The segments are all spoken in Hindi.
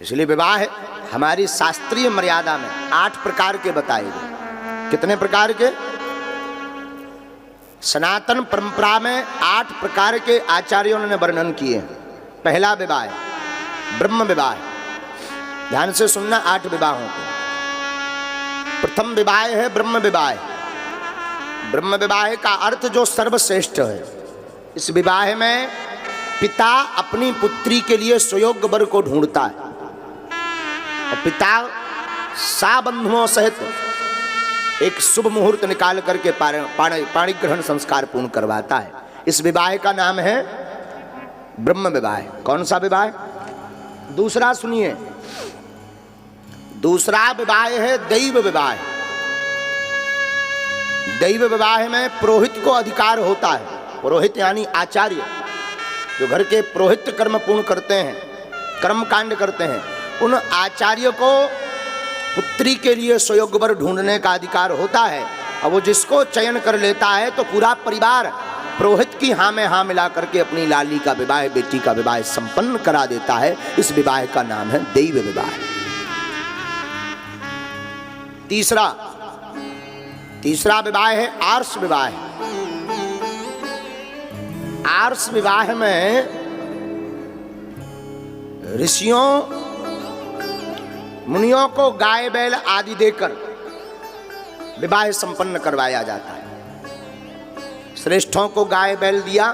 इसलिए विवाह हमारी शास्त्रीय मर्यादा में 8 प्रकार के बताए गए। कितने प्रकार के? सनातन परंपरा में 8 प्रकार के आचार्यों ने वर्णन किए। पहला विवाह ब्रह्म विवाह। ध्यान से सुनना 8 विवाहों को। प्रथम विवाह है ब्रह्म विवाह। ब्रह्म विवाह का अर्थ जो सर्वश्रेष्ठ है। इस विवाह में पिता अपनी पुत्री के लिए सुयोग्य वर को ढूंढता है और पिता साबंधुओं सहित एक शुभ मुहूर्त निकाल करके पाणी ग्रहण संस्कार पूर्ण करवाता है। इस विवाह का नाम है ब्रह्म विवाह। कौन सा विवाह? दूसरा सुनिए, दूसरा विवाह है दैव विवाह। दैव विवाह में पुरोहित को अधिकार होता है। पुरोहित यानी आचार्य, जो घर के पुरोहित कर्म पूर्ण करते हैं, कर्म कांड करते हैं, उन आचार्य को पुत्री के लिए सुयोग्य वर ढूंढने का अधिकार होता है। और वो जिसको चयन कर लेता है तो पूरा परिवार पुरोहित की हाँ में हाँ मिला करके अपनी लाली का विवाह, बेटी का विवाह संपन्न करा देता है। इस विवाह का नाम है दैव विवाह। तीसरा विवाह है आर्ष विवाह। आर्ष विवाह में ऋषियों मुनियों को गाय बैल आदि देकर विवाह संपन्न करवाया जाता है। श्रेष्ठों को गाय बैल दिया,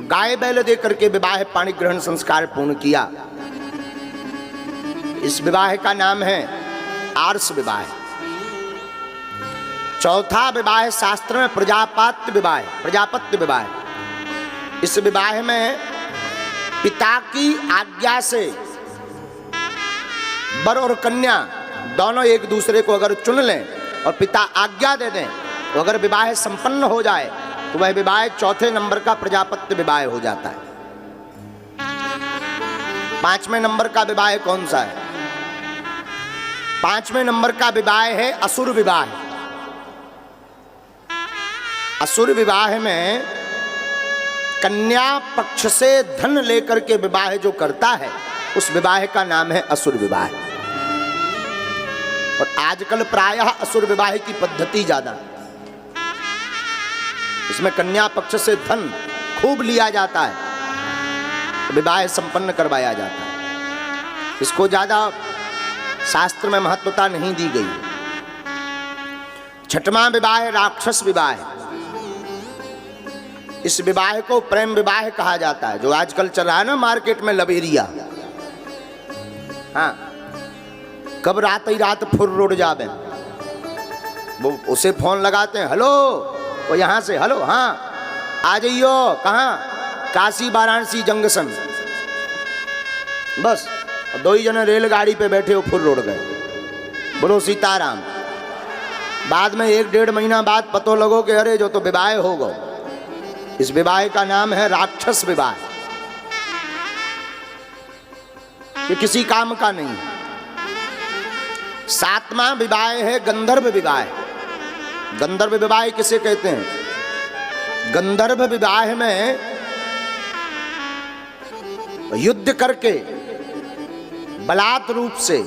गाय बैल देकर के विवाह पाणी ग्रहण संस्कार पूर्ण किया। इस विवाह का नाम है आर्ष विवाह। चौथा विवाह शास्त्र में प्रजापत्य विवाह। प्रजापत्य विवाह। इस विवाह में पिता की आज्ञा से वर और कन्या दोनों एक दूसरे को अगर चुन लें और पिता आज्ञा दे दें तो अगर विवाह संपन्न हो जाए तो वह विवाह चौथे नंबर का प्रजापत्य विवाह हो जाता है। 5वें नंबर का विवाह कौन सा है? 5वें नंबर का विवाह है असुर विवाह। असुर विवाह में कन्या पक्ष से धन लेकर के विवाह जो करता है उस विवाह का नाम है असुर विवाह। और आजकल प्रायः असुर विवाह की पद्धति ज्यादा, इसमें कन्या पक्ष से धन खूब लिया जाता है, विवाह संपन्न करवाया जाता है। इसको ज्यादा शास्त्र में महत्वता नहीं दी गई। 6वां विवाह राक्षस विवाह। इस विवाह को प्रेम विवाह कहा जाता है, जो आजकल चल रहा है ना मार्केट में लबेरिया। हाँ, कब रात ही रात फुर रोड जावे, वो उसे फोन लगाते हैं, हेलो, वो यहाँ से हेलो, हाँ आ जाइयो, कहाँ? काशी वाराणसी जंक्शन। बस 2 ही जने रेलगाड़ी पे बैठे हो, फुर रोड गए। बोलो सीताराम। बाद में 1-1.5 महीना बाद पतो लगो कि अरे जो तो विवाह हो गो। इस विवाह का नाम है राक्षस विवाह। ये किसी काम का नहीं। 7वां विवाह है गंधर्व विवाह। गंधर्व विवाह किसे कहते हैं? गंधर्व विवाह में युद्ध करके बलात् रूप से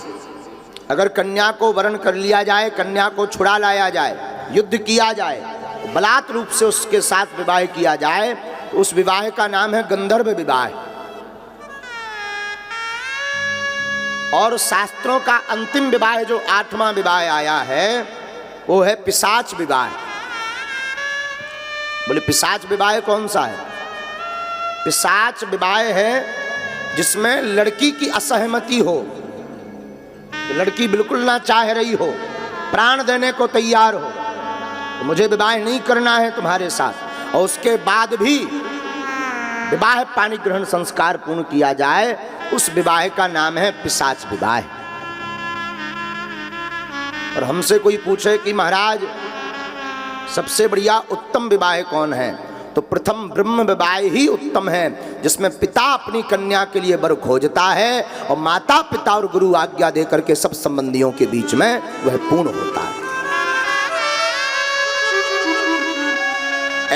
अगर कन्या को वरण कर लिया जाए, कन्या को छुड़ा लाया जाए, युद्ध किया जाए, बलात् रूप से उसके साथ विवाह किया जाए, तो उस विवाह का नाम है गंधर्व विवाह। और शास्त्रों का अंतिम विवाह जो 8वां विवाह आया है वो है पिशाच विवाह। बोले पिशाच विवाह कौन सा है? पिशाच विवाह है जिसमें लड़की की असहमति हो, लड़की बिल्कुल ना चाह रही हो, प्राण देने को तैयार हो, तो मुझे विवाह नहीं करना है तुम्हारे साथ, और उसके बाद भी विवाह पाणी ग्रहण संस्कार पूर्ण किया जाए, उस विवाह का नाम है पिशाच विवाह। और हमसे कोई पूछे कि महाराज सबसे बढ़िया उत्तम विवाह कौन है, तो प्रथम ब्रह्म विवाह ही उत्तम है, जिसमें पिता अपनी कन्या के लिए वर खोजता है और माता पिता और गुरु आज्ञा देकर के सब संबंधियों के बीच में वह पूर्ण होता है।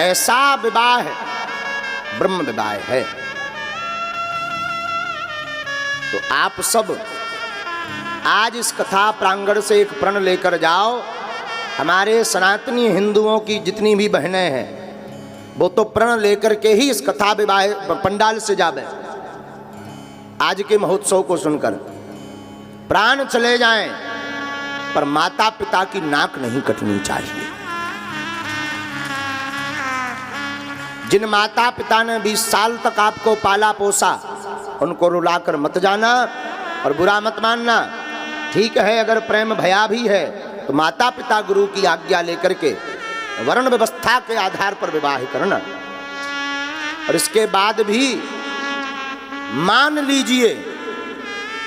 ऐसा विवाह ब्रह्म विवाह है। तो आप सब आज इस कथा प्रांगण से एक प्रण लेकर जाओ। हमारे सनातनी हिंदुओं की जितनी भी बहनें हैं वो तो प्रण लेकर के ही इस कथा विवाह पंडाल से जावे। आज के महोत्सव को सुनकर प्राण चले जाएं, पर माता पिता की नाक नहीं कटनी चाहिए। जिन माता पिता ने 20 साल तक आपको पाला पोसा, उनको रुलाकर मत जाना और बुरा मत मानना। ठीक है, अगर प्रेम भया भी है तो माता पिता गुरु की आज्ञा लेकर के वर्ण व्यवस्था के आधार पर विवाह करना। और इसके बाद भी मान लीजिए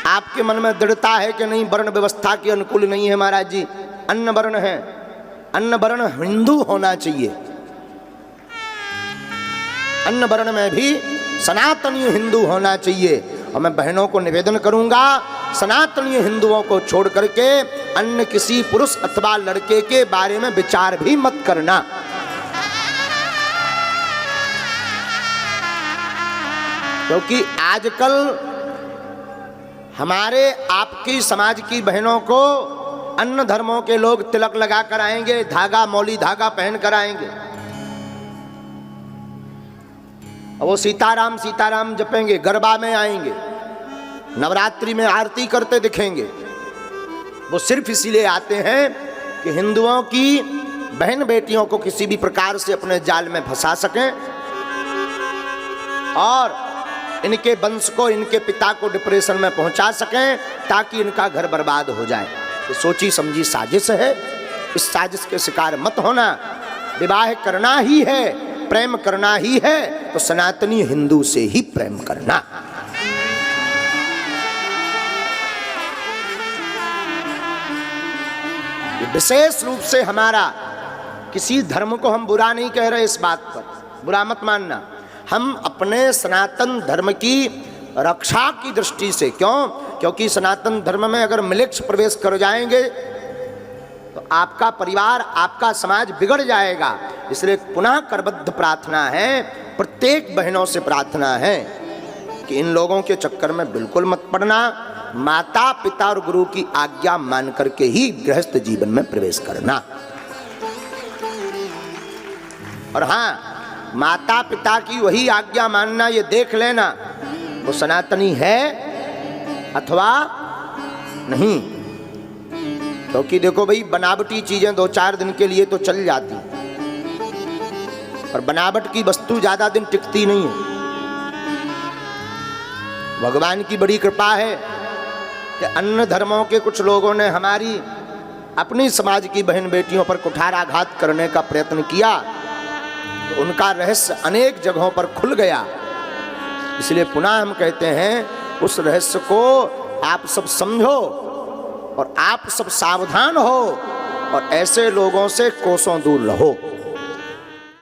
आपके मन में दृढ़ता है कि नहीं, वर्ण व्यवस्था के अनुकूल नहीं है महाराज जी, अन्न वर्ण है, अन्न वर्ण हिंदू होना चाहिए। अन्न वर्ण में भी सनातनी हिंदू होना चाहिए। और मैं बहनों को निवेदन करूंगा, सनातनी हिंदुओं को छोड़ करके अन्य किसी पुरुष अथवा लड़के के बारे में विचार भी मत करना। क्योंकि आजकल हमारे आपकी समाज की बहनों को अन्य धर्मों के लोग तिलक लगा कर आएंगे, धागा मौली धागा पहन कर आएंगे, वो सीताराम सीताराम जपेंगे, गरबा में आएंगे, नवरात्रि में आरती करते दिखेंगे। वो सिर्फ इसीलिए आते हैं कि हिंदुओं की बहन बेटियों को किसी भी प्रकार से अपने जाल में फंसा सकें और इनके वंश को, इनके पिता को डिप्रेशन में पहुंचा सकें, ताकि इनका घर बर्बाद हो जाए। ये सोची समझी साजिश है। इस साजिश के शिकार मत होना। विवाह करना ही है, प्रेम करना ही है तो सनातनी हिंदू से ही प्रेम करना। ये विशेष रूप से हमारा, किसी धर्म को हम बुरा नहीं कह रहे, इस बात पर बुरा मत मानना। हम अपने सनातन धर्म की रक्षा की दृष्टि से, क्योंकि सनातन धर्म में अगर मिलेक्ष प्रवेश कर जाएंगे तो आपका परिवार, आपका समाज बिगड़ जाएगा। इसलिए पुनः करबद्ध प्रार्थना है, प्रत्येक बहनों से प्रार्थना है कि इन लोगों के चक्कर में बिल्कुल मत पड़ना। माता पिता और गुरु की आज्ञा मान करके ही गृहस्थ जीवन में प्रवेश करना। और हाँ, माता पिता की वही आज्ञा मानना, ये देख लेना वो सनातनी है अथवा नहीं। क्योंकि देखो भाई, बनावटी चीजें 2-4 दिन के लिए तो चल जाती, पर बनावट की वस्तु ज्यादा दिन टिकती नहीं है। भगवान की बड़ी कृपा है कि अन्य धर्मों के कुछ लोगों ने हमारी अपनी समाज की बहन बेटियों पर कुठाराघात करने का प्रयत्न किया, तो उनका रहस्य अनेक जगहों पर खुल गया। इसलिए पुनः हम कहते हैं, उस रहस्य को आप सब समझो और आप सब सावधान हो और ऐसे लोगों से कोसों दूर रहो।